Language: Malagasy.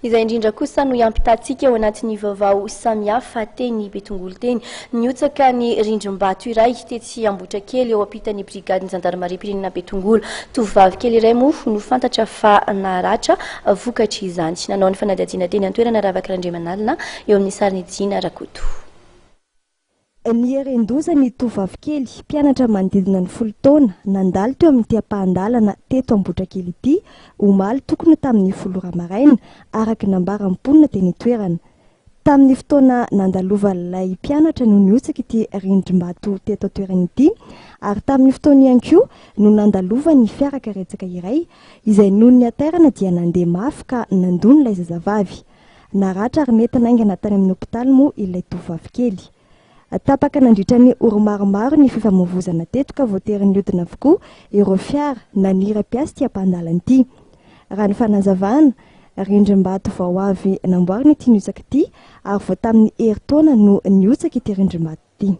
Izay indrindra kosa no iampitatsika ao anatin'ny vaovao samihafa teny Betongolo teny. Nihotsaka ny rindrim-bato iray tetsy Ambohitrakely eo ampitan'ny borigadin'ny zandarimariam-pirenena Betongolo. Tovovavy kely iray moa no fantatra fa naratra vokatr'izany. Nanao ny fanadihadiana teny an-toerana ravak'Andriamanalina eo amin'ny sariny Jina Rakoto. Ny ren-doza ny tovovavy kely mpianatra manodidina ny 10 taona nandalo teo amin'ny team-pahandalana teto Ambohitrakely ity omaly tokony tamin'ny 10 ramaraina araka nambaran'ny mponina teny toerana. Tamin'ny fotoana nandalovan'ilay mpianatra no nihotsaka ity rindrim-bato teto toerana ity ary tamin'ny fotoana ihany koa no nandalovan'ny fiarakaretsaka iray izay noho ny aterana dia nandeha mafy ka nandony ilay zazavavy. Naratra ary netana aingana tany amin'ny hopitaly moa ilay tovovavy kely. Tapaka nandritra ny oro maromaro ny fifamoivoizana teto ka voatery hodina avokoa ireo fiara nanira-piasy ity ampandalan'ny ity. Raha ny fanazavana, rindrim-bato vao avy namboarina ity nihotsaka ity ary vao tamin'ny herintaona no nihotsaka ity rindrim-bato ity.